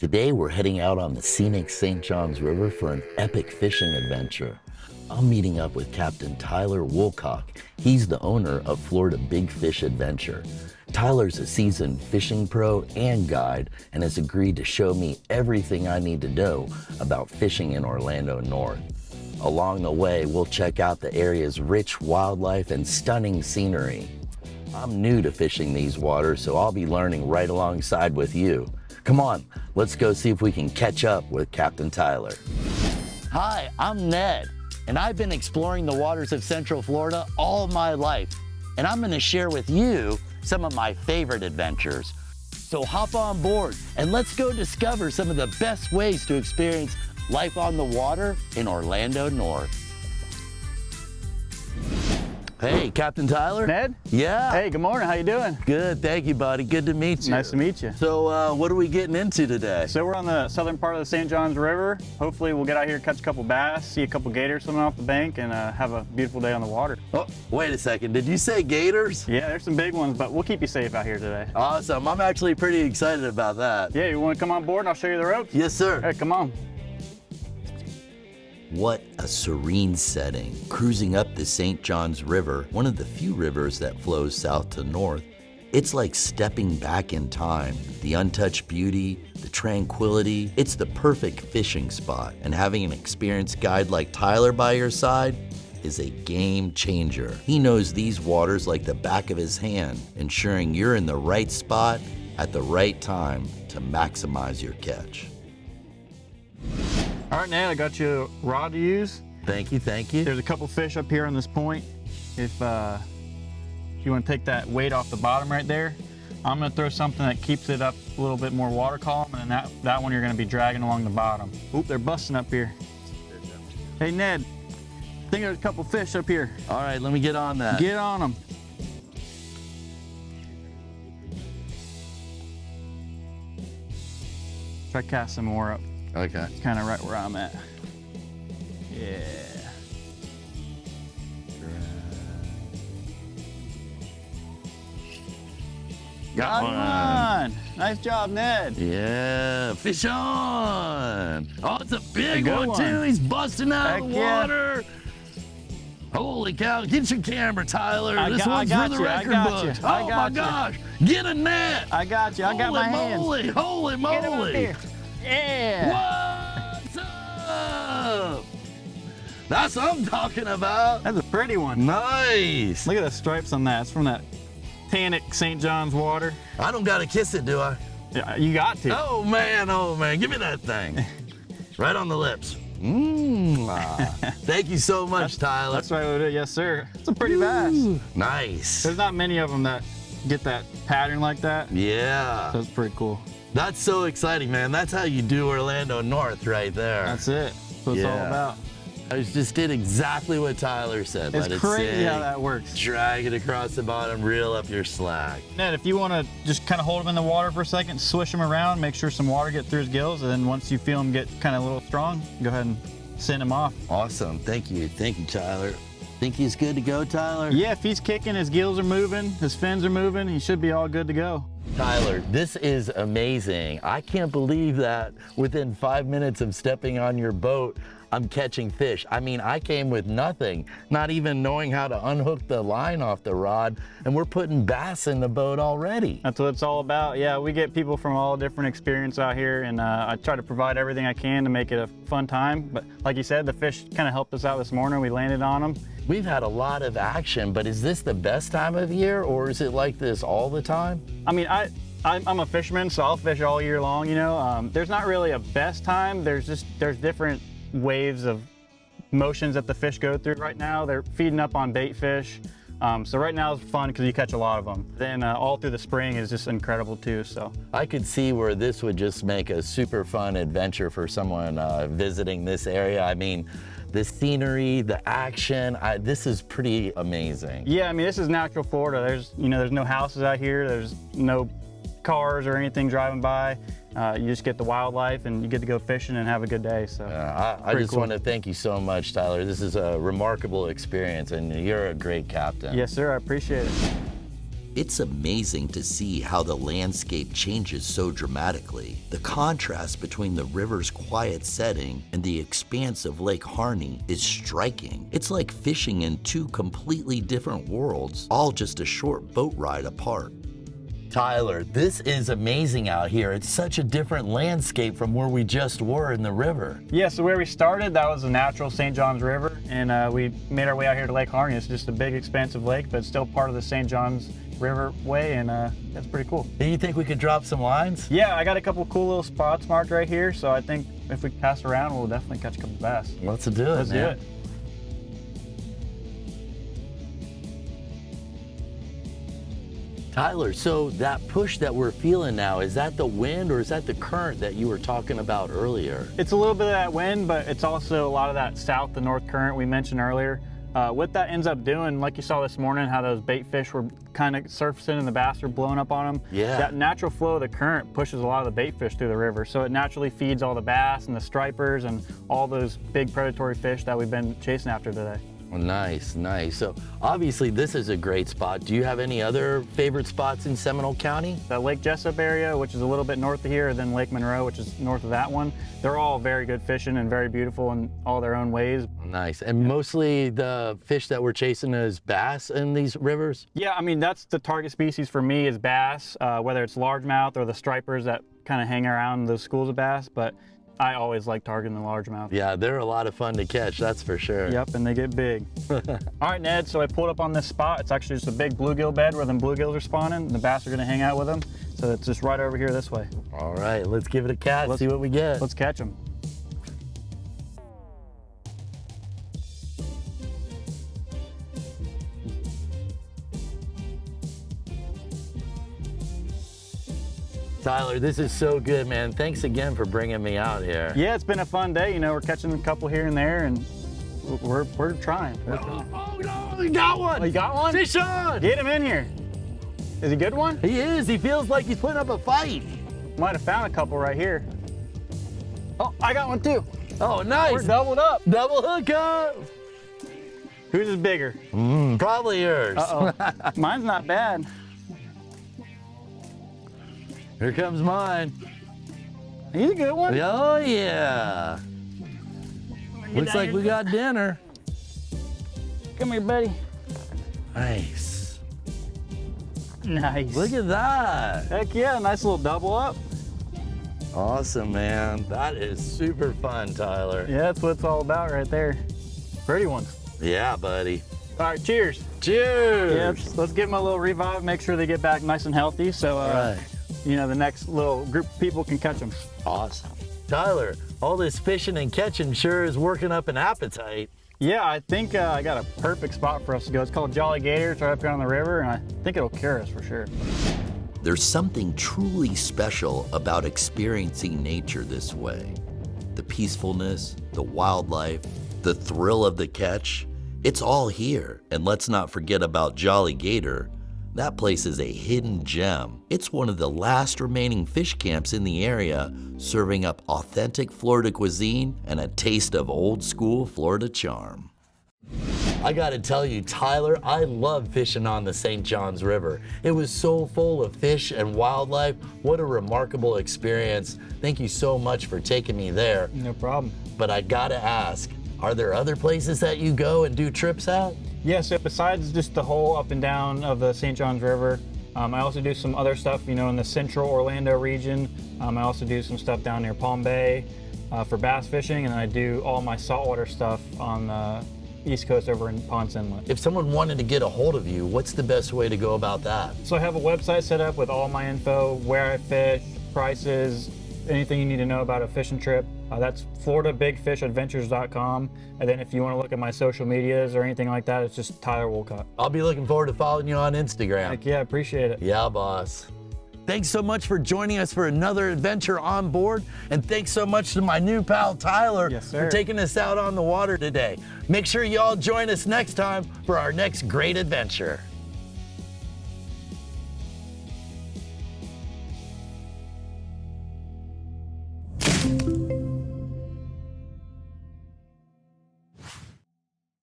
Today we're heading out on the scenic St. Johns River for an epic fishing adventure. I'm meeting up with Captain Tyler Woolcott. He's the owner of Florida Big Fish Adventure. Tyler's a seasoned fishing pro and guide and has agreed to show me everything I need to know about fishing in Orlando North. Along the way, we'll check out the area's rich wildlife and stunning scenery. I'm new to fishing these waters, so I'll be learning right alongside with you. Come on, let's go see if we can catch up with Captain Tyler. Hi, I'm Ned, and I've been exploring the waters of Central Florida all my life, and I'm gonna share with you some of my favorite adventures. So hop on board and let's go discover some of the best ways to experience life on the water in Orlando North. Hey, Captain Tyler. Ned? Yeah. Hey, good morning. How you doing? Good, thank you, buddy. Good to meet you. Nice to meet you. So what are we getting into today? So we're on the southern part of the St. Johns River. Hopefully we'll get out here, catch a couple bass, see a couple gators swimming off the bank, and have a beautiful day on the water. Oh, wait a second. Did you say gators? Yeah, there's some big ones, but we'll keep you safe out here today. Awesome. I'm actually pretty excited about that. Yeah, you want to come on board and I'll show you the ropes? Yes, sir. Hey, come on. What a serene setting. Cruising up the St. Johns River, one of the few rivers that flows south to north, it's like stepping back in time. The untouched beauty, the tranquility, it's the perfect fishing spot. And having an experienced guide like Tyler by your side is a game changer. He knows these waters like the back of his hand, ensuring you're in the right spot at the right time to maximize your catch. All right, Ned, I got you a rod to use. Thank you, thank you. There's a couple fish up here on this point. If you want to take that weight off the bottom right there, I'm going to throw something that keeps it up a little bit more water column, and then that one you're going to be dragging along the bottom. Oop, they're busting up here. Hey, Ned, I think there's a couple fish up here. All right, let me get on that. Get on them. Try to cast some more up. Okay. It's kind of right where I'm at. Yeah. Got one. Nice job, Ned. Yeah, fish on. Oh, it's a big good one too. one. He's busting out of the Heck yeah. water. Holy cow, get your camera, Tyler. I This got one's for the you, I record got books. you, I Oh got my you. gosh, get a net. I got you. I got my hands. Holy moly, holy Get him up moly. here. Yeah. What's up? That's what I'm talking about. That's a pretty one. Nice. Look at the stripes on that. It's from that tannic St. Johns water. I don't gotta kiss it, do I? Yeah, you got to. Oh man, give me that thing. Right on the lips. Thank you so much, Tyler. That's right with it. Yes, sir. It's a pretty bass. Nice. There's not many of them that get that pattern like that. Yeah. So it's pretty cool. That's so exciting, man. That's how you do Orlando North right there. That's it. That's what it's all about. I just did exactly what Tyler said. It's Let it crazy sink, how that works. drag it across the bottom, reel up your slack. Ned, if you want to just kind of hold him in the water for a second, swish him around, make sure some water gets through his gills, and then once you feel him get kind of a little strong, go ahead and send him off. Awesome. Thank you, Tyler. Think he's good to go, Tyler? Yeah, if he's kicking, his gills are moving, his fins are moving, he should be all good to go. Tyler, this is amazing. I can't believe that within 5 minutes of stepping on your boat, I'm catching fish. I mean, I came with nothing, not even knowing how to unhook the line off the rod, and we're putting bass in the boat already. That's what it's all about. Yeah, we get people from all different experience out here, and I try to provide everything I can to make it a fun time. But like you said, the fish kind of helped us out this morning. We landed on them. We've had a lot of action, but is this the best time of year, or is it like this all the time? I mean, I'm a fisherman, so I'll fish all year long, you know. There's not really a best time. There's different waves of motions that the fish go through. Right now they're feeding up on bait fish, so right now it's fun because you catch a lot of them. Then all through the spring is just incredible too. So I could see where this would just make a super fun adventure for someone visiting this area. I mean, the scenery, the action, this is pretty amazing. yeah, I mean, this is natural Florida. There's no houses out here, there's no cars or anything driving by. You just get the wildlife and you get to go fishing and have a good day. So I just want to thank you so much, Tyler. This is a remarkable experience and you're a great captain. Yes, sir, I appreciate it. It's amazing to see how the landscape changes so dramatically. The contrast between the river's quiet setting and the expanse of Lake Harney is striking. It's like fishing in two completely different worlds, all just a short boat ride apart. Tyler, this is amazing out here. It's such a different landscape from where we just were in the river. Yeah, so where we started, that was the natural St. John's River, and we made our way out here to Lake Harney. It's just a big, expansive lake, but it's still part of the St. John's River way, and that's pretty cool. Do you think we could drop some lines? Yeah, I got a couple cool little spots marked right here, so I think if we pass around, we'll definitely catch a couple bass. Let's do it, Let's do it. Tyler, so that push that we're feeling now, is that the wind or is that the current that you were talking about earlier? It's a little bit of that wind, but it's also a lot of that south to north current we mentioned earlier. What that ends up doing, like you saw this morning, how those bait fish were kind of surfacing and the bass were blowing up on them. Yeah. That natural flow of the current pushes a lot of the bait fish through the river. So it naturally feeds all the bass and the stripers and all those big predatory fish that we've been chasing after today. Well, nice, nice. So obviously this is a great spot. Do you have any other favorite spots in Seminole County? The Lake Jessup area, which is a little bit north of here, then Lake Monroe, which is north of that one. They're all very good fishing and very beautiful in all their own ways. Nice. And mostly the fish that we're chasing is bass in these rivers? Yeah, I mean, that's the target species for me is bass, whether it's largemouth or the stripers that kind of hang around those schools of bass. But I always like targeting the largemouth. Yeah, they're a lot of fun to catch, that's for sure. Yep, and they get big. All right, Ned, so I pulled up on this spot. It's actually just a big bluegill bed where them bluegills are spawning, and the bass are gonna hang out with them. So it's just right over here this way. All right, let's give it a cast, see what we get. Let's catch them. Tyler, this is so good, man. Thanks again for bringing me out here. Yeah, it's been a fun day. You know, we're catching a couple here and there, and we're trying. Oh, no, you got one. Oh, you got one? Fish on. Get him in here. Is he a good one? He is. He feels like he's putting up a fight. Might have found a couple right here. Oh, I got one too. Oh, nice. We're doubled up. Double hook up. Whose is bigger? Probably yours. Uh-oh. Mine's not bad. Here comes mine. He's a good one. Oh, yeah. Looks like we got dinner. Come here, buddy. Nice. Nice. Look at that. Heck yeah, nice little double up. Awesome, man. That is super fun, Tyler. Yeah, that's what it's all about right there. Pretty ones. Yeah, buddy. All right, cheers. Cheers. Yeah, let's give them a little revive, make sure they get back nice and healthy so you know, the next little group of people can catch them. Awesome. Tyler, all this fishing and catching sure is working up an appetite. Yeah, I think I got a perfect spot for us to go. It's called Jolly Gator. It's right up here on the river, and I think it'll cure us for sure. There's something truly special about experiencing nature this way. The peacefulness, the wildlife, the thrill of the catch, it's all here. And let's not forget about Jolly Gator. That place is a hidden gem. It's one of the last remaining fish camps in the area, serving up authentic Florida cuisine and a taste of old school Florida charm. I gotta tell you, Tyler, I love fishing on the St. John's River. It was so full of fish and wildlife. What a remarkable experience. Thank you so much for taking me there. No problem. But I gotta ask, are there other places that you go and do trips at? Yeah, so besides just the whole up and down of the St. John's River, I also do some other stuff, you know, in the central Orlando region. I also do some stuff down near Palm Bay for bass fishing, and I do all my saltwater stuff on the East Coast over in Ponce Inlet. If someone wanted to get a hold of you, what's the best way to go about that? So I have a website set up with all my info, where I fish, prices, anything you need to know about a fishing trip. That's FloridaBigFishAdventures.com. And then if you want to look at my social medias or anything like that, it's just Tyler Woolcott. I'll be looking forward to following you on Instagram. Heck yeah, appreciate it. Yeah, boss. Thanks so much for joining us for another adventure on board. And thanks so much to my new pal, Tyler, Yes, sir. for taking us out on the water today. Make sure y'all join us next time for our next great adventure.